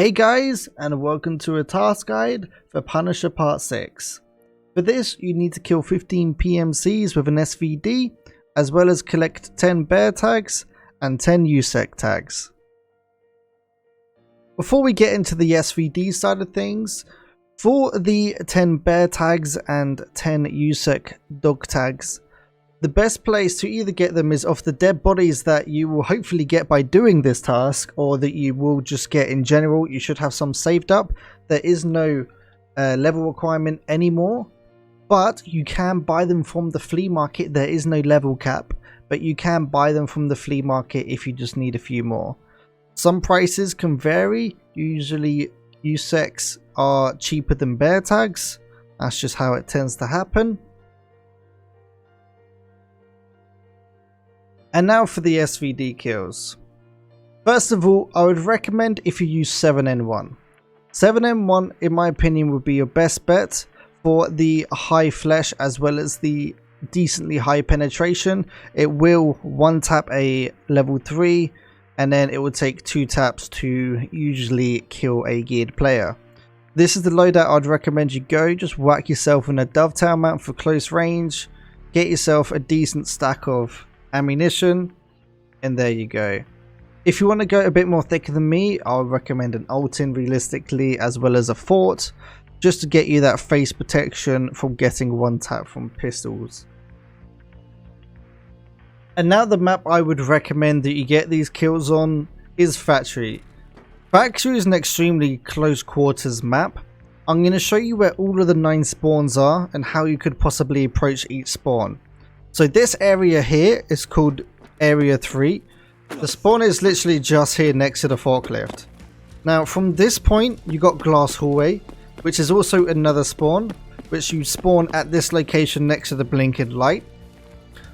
Hey guys, and welcome to a task guide for Punisher Part 6. For this, you need to kill 15 PMCs with an SVD, as well as collect 10 bear tags and 10 USEC tags. Before we get into the SVD side of things, for the 10 bear tags and 10 USEC dog tags, the best place to either get them is off the dead bodies that you will hopefully get by doing this task, or that you will just get in general. You should have some saved up. There is no level requirement anymore, but you can buy them from the flea market. There is no level cap, but you can buy them from the flea market if you just need a few more. Some prices can vary. Usually USECs are cheaper than bear tags. That's just how it tends to happen. And now for the SVD kills. First of all, I would recommend if you use 7N1. 7N1 in my opinion would be your best bet for the high flesh as well as the decently high penetration. It will one tap a level 3 and then it will take 2 taps to usually kill a geared player. This is the loadout I'd recommend you go. Just whack yourself in a dovetail mount for close range. Get yourself a decent stack of ammunition, and there you go. If you want to go a bit more thicker than me, I'll recommend an Altin realistically, as well as a fort, just to get you that face protection from getting one tap from pistols. And now the map I would recommend that you get these kills on is Factory. Factory is an extremely close quarters map. I'm going to show you where all of the 9 spawns are and how you could possibly approach each spawn. So this area here is called Area 3. The spawn is literally just here next to the forklift. Now from this point you got Glass Hallway, which is also another spawn, which you spawn at this location next to the blinking light.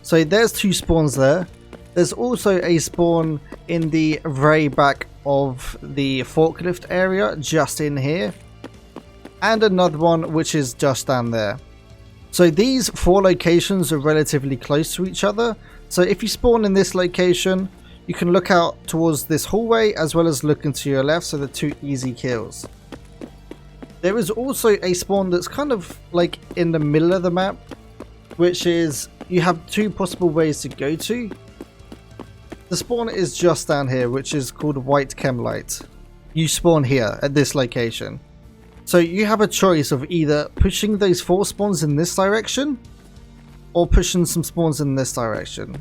So there's 2 spawns there. There's also a spawn in the very back of the forklift area just in here. And another one which is just down there. So these 4 locations are relatively close to each other. So if you spawn in this location, you can look out towards this hallway as well as looking to your left, so they're 2 easy kills. There is also a spawn that's kind of like in the middle of the map, which is you have 2 possible ways to go to. The spawn is just down here, which is called White Chem Light. You spawn here at this location. So you have a choice of either pushing those 4 spawns in this direction or pushing some spawns in this direction.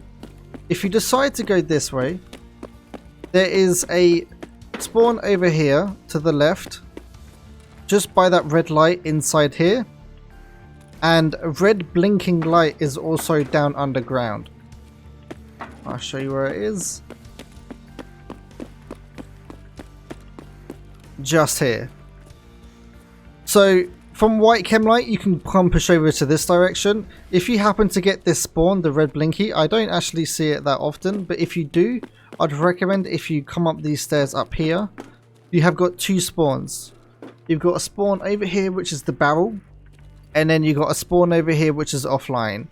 If you decide to go this way, there is a spawn over here to the left, just by that red light inside here, and a red blinking light is also down underground. I'll show you where it is. Just here. So from White Chem Light you can come push over to this direction. If you happen to get this spawn, the red blinky, I don't actually see it that often, but if you do, I'd recommend if you come up these stairs up here, you have got 2 spawns. You've got a spawn over here which is the barrel, and then you've got a spawn over here which is offline.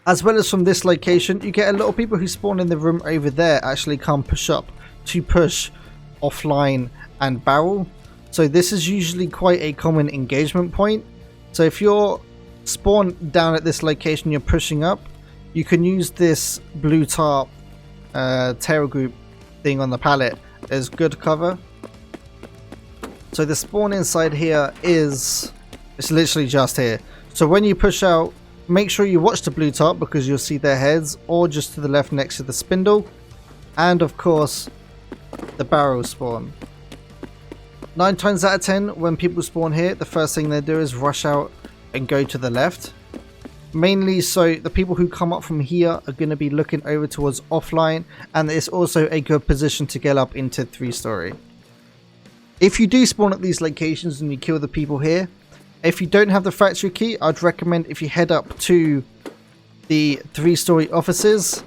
As well as from this location, you get a lot of people who spawn in the room over there actually come push up to push offline and barrel. So this is usually quite a common engagement point. So if you're spawned down at this location, you're pushing up, you can use this blue tarp tail group thing on the pallet as good cover. So the spawn inside here it's literally just here. So when you push out, make sure you watch the blue tarp because you'll see their heads, or just to the left next to the spindle, and of course the barrel spawn. 9 times out of 10 when people spawn here, the first thing they do is rush out and go to the left. Mainly so the people who come up from here are going to be looking over towards offline, and it's also a good position to get up into 3-story. If you do spawn at these locations and you kill the people here, if you don't have the factory key, I'd recommend if you head up to the 3-story offices,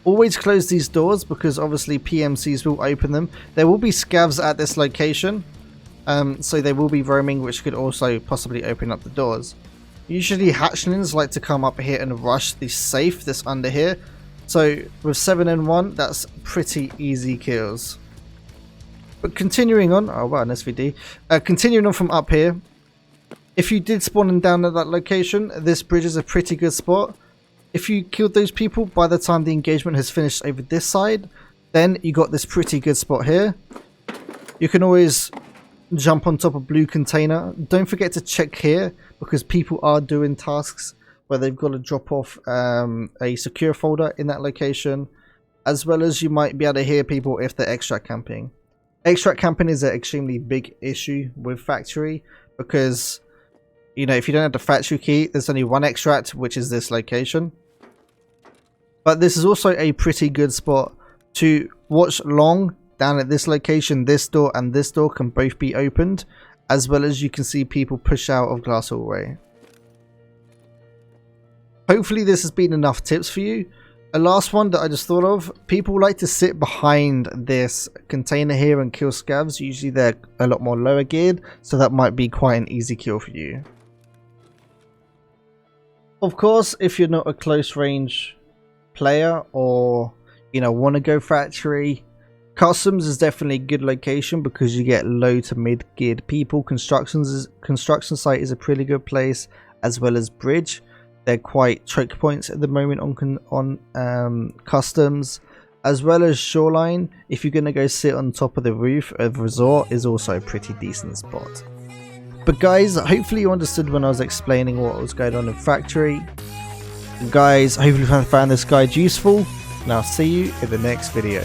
always close these doors because obviously PMCs will open them. There will be scavs at this location, so they will be roaming, which could also possibly open up the doors. Usually hatchlings like to come up here and rush the safe that's under here, so with 7N1 that's pretty easy kills. But continuing on, oh wow, an SVD. Continuing on from up here, if you did spawn in down at that location, this bridge is a pretty good spot. If you killed those people by the time the engagement has finished over this side, then you got this pretty good spot here. You can always jump on top of blue container. Don't forget to check here, because people are doing tasks where they've got to drop off a secure folder in that location, as well as you might be able to hear people if they're extract camping. Extract camping is an extremely big issue with factory, because you know, if you don't have the factory key, there's only one extract, which is this location. But this is also a pretty good spot to watch long. Down at this location, this door and this door can both be opened, as well as you can see people push out of glass hallway. Hopefully this has been enough tips for you. A last one that I just thought of, people like to sit behind this container here and kill scavs. Usually they're a lot more lower geared, so that might be quite an easy kill for you. Of course, if you're not a close range player, or you know, want to go factory, customs is definitely a good location because you get low to mid geared people. Construction site is a pretty good place, as well as bridge. They're quite choke points at the moment on customs, as well as shoreline. If you're going to go sit on top of the roof of resort, is also a pretty decent spot. But guys, hopefully you understood when I was explaining what was going on in factory. Guys, hopefully you found this guide useful, and I'll see you in the next video.